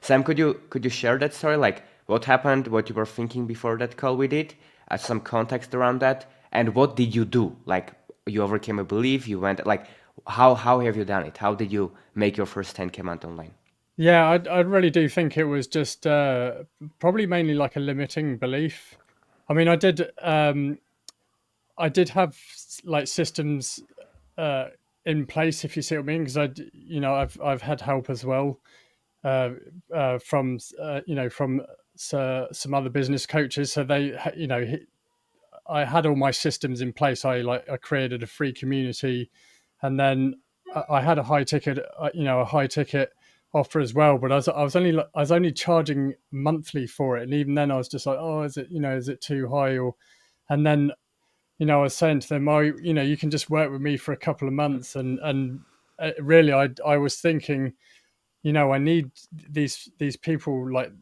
Sam, could you share that story? Like what happened, what you were thinking before that call we did, some context around that, and what did you do? Like you overcame a belief, you went like how have you done it? How did you make your first 10K month online? Yeah, I really do think it was just probably mainly like a limiting belief. I mean, I did have like systems uh, in place, if you see what I mean, because I've had help as well uh, from from some other business coaches. So I had all my systems in place. I created a free community, and then I had a high ticket offer as well. But I was only charging monthly for it, and even then I was just like, oh, is it too high? Or and then I was saying to them, you can just work with me for a couple of months, and really, I was thinking, I need these people like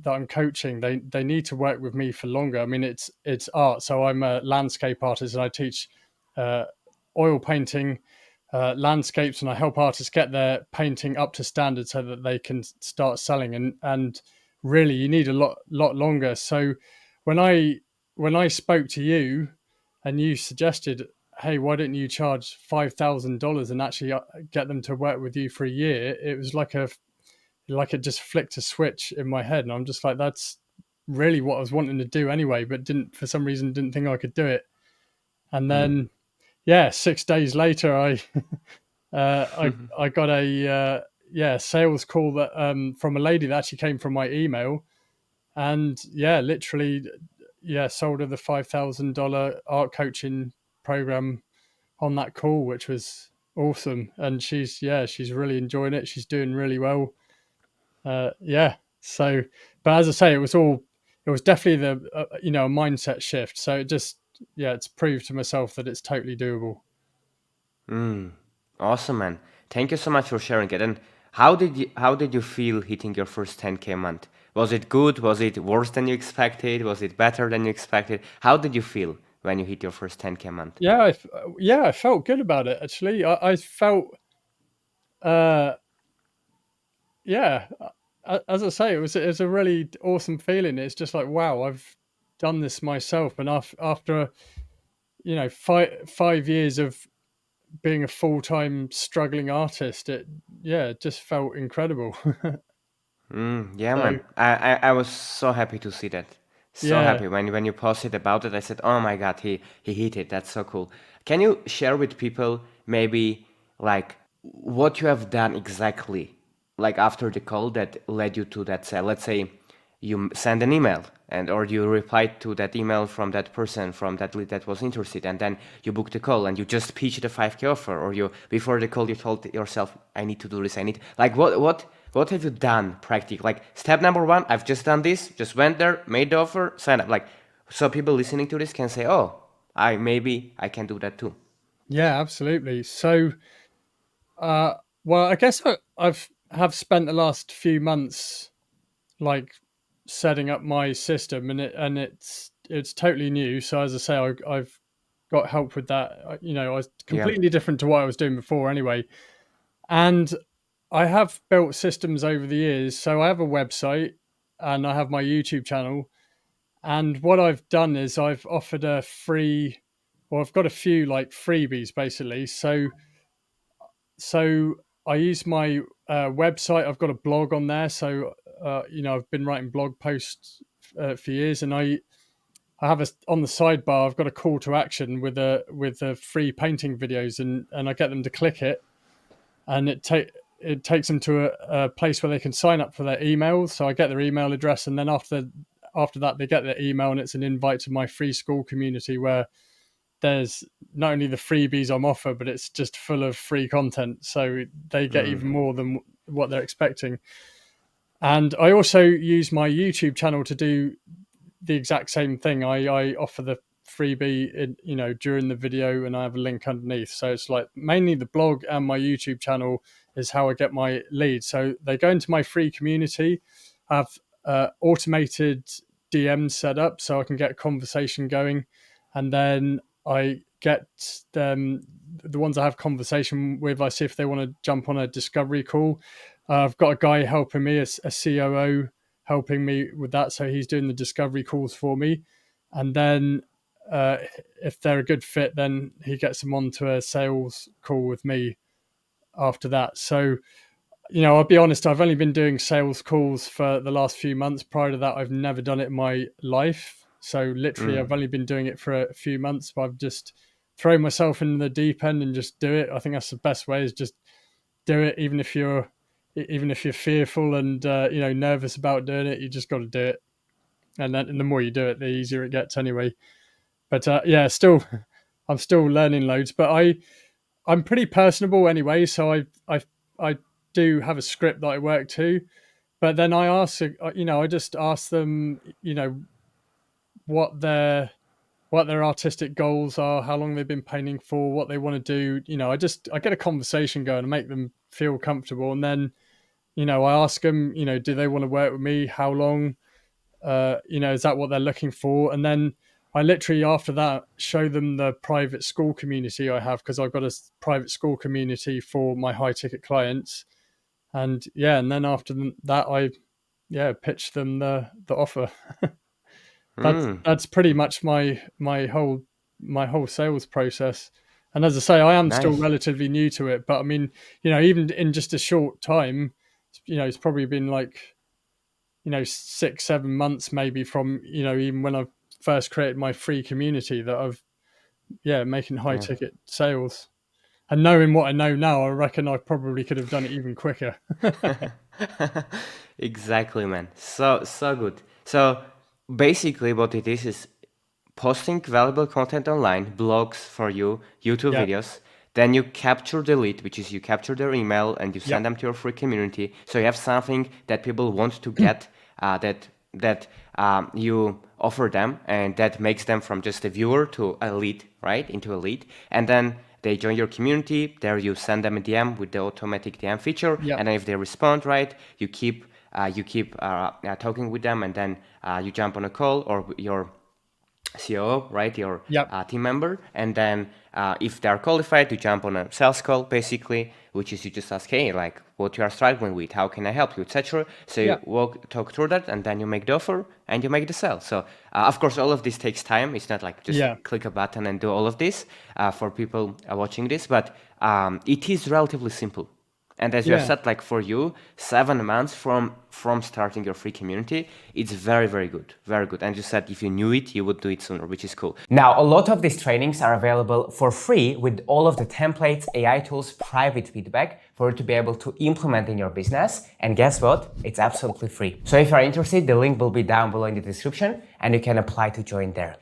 that I'm coaching. They need to work with me for longer. I mean, it's art, so I'm a landscape artist, and I teach uh, oil painting, landscapes, and I help artists get their painting up to standard so that they can start selling. And really, you need a lot longer. So when I when I spoke to you, and you suggested, hey, why don't you charge $5,000 and actually get them to work with you for a year? It was like it just flicked a switch in my head, and I'm just like, that's really what I was wanting to do anyway, but didn't for some reason didn't think I could do it. And Mm. then, yeah, 6 days later, I got a sales call that from a lady that actually came from my email, and yeah, literally, yeah, sold her the $5,000 art coaching program on that call, which was awesome. And she's really enjoying it. She's doing really well. Yeah. So, but as I say, it was definitely a mindset shift. So it just, yeah, it's proved to myself that it's totally doable. Mm. Awesome, man. Thank you so much for sharing it. And how did you feel hitting your first 10K a month? Was it good? Was it worse than you expected? Was it better than you expected? How did you feel when you hit your first 10K a month? Yeah. I felt good about it actually. I felt, uh, yeah, as I say, it was a really awesome feeling. It's just like, wow, I've done this myself. And after, 5 years of being a full-time struggling artist, it just felt incredible. Yeah, So man. I was so happy to see that. So yeah, happy when you posted about it. I said, "Oh my God, he hit it. That's so cool." Can you share with people maybe like what you have done exactly, like after the call that led you to that sale? Let's say you send an email and or you replied to that email from that person from that lead that was interested, and then you booked a call and you just pitched a 5K offer, or you before the call you told yourself, I need to do this, I need like what have you done practically? Like step number one, I've just done this, just went there, made the offer, signed up. Like so people listening to this can say, oh, I can do that too. yeah, absolutely. So, uh, well, I guess I've have spent the last few months like setting up my system, and it's totally new. So as I say, I've got help with that. I was Yeah. completely different to what I was doing before anyway, and I have built systems over the years. So I have a website, and I have my YouTube channel. And what I've done is I've offered a free, or I've got a few like freebies basically. So I use my website. I've got a blog on there. So I've been writing blog posts for years, and I have on the sidebar. I've got a call to action with the free painting videos, and I get them to click it, and it takes them to a place where they can sign up for their emails. So I get their email address, and then after that, they get their email, and it's an invite to my free Skool community where there's not only the freebies I'm offer, but it's just full of free content. So they get even Mm. more than what they're expecting. And I also use my YouTube channel to do the exact same thing. I offer the freebie during the video, and I have a link underneath. So it's like mainly the blog and my YouTube channel is how I get my leads. So they go into my free community. I have automated DMs set up so I can get a conversation going, and then I get them, the ones I have conversation with. I see if they want to jump on a discovery call. I've got a guy helping me, a COO helping me with that. So he's doing the discovery calls for me. And then uh, if they're a good fit, then he gets them onto a sales call with me after that. So, I'll be honest, I've only been doing sales calls for the last few months. Prior to that, I've never done it in my life. So literally, I've only been doing it for a few months, but I've just thrown myself in the deep end and just do it. I think that's the best way, is just do it, even if you're fearful and nervous about doing it. You just got to do it, and then the more you do it, the easier it gets anyway. But I'm still learning loads. But I'm pretty personable anyway, so I do have a script that I work to. But then I just ask them, what their artistic goals are, how long they've been painting for, what they want to do. I get a conversation going and make them feel comfortable, and then I ask them, do they want to work with me? How long? Is that what they're looking for? And then I literally, after that, show them the private Skool community I have, because I've got a private Skool community for my high ticket clients. And and then after that, I pitch them the offer. That's pretty much my whole sales process. And as I say, I am still Nice. relatively new to it, but I mean, even in just a short time, it's probably been like 6-7 months maybe from even when I first created my free community, that I've making high Yeah. ticket sales. And knowing what I know now, I reckon I probably could have done it even quicker. Exactly, man. So good. So basically, what it is posting valuable content online, blogs for you, YouTube Yeah. videos. Then you capture the lead, which is you capture their email and you send Yep. them to your free community. So you have something that people want to get, that you offer them, and that makes them from just a viewer to a lead, right? Into a lead, and then they join your community. There you send them a DM with the automatic DM feature, Yep. and then if they respond, right, you keep talking with them, and then you jump on a call or your COO, right, your Yep. team member, and then if they're qualified, you jump on a sales call, basically, which is you just ask, hey, like, what you are struggling with, how can I help you, etc. So you Yep. talk through that, and then you make the offer and you make the sale. So of course, all of this takes time. It's not like just Yeah. click a button and do all of this for people watching this, but it is relatively simple. And as you have Yeah. said, like for you, 7 months from starting your free community, it's very, very good. Very good. And you said if you knew it, you would do it sooner, which is cool. Now, a lot of these trainings are available for free with all of the templates, AI tools, private feedback for you to be able to implement in your business. And guess what? It's absolutely free. So if you're interested, the link will be down below in the description and you can apply to join there.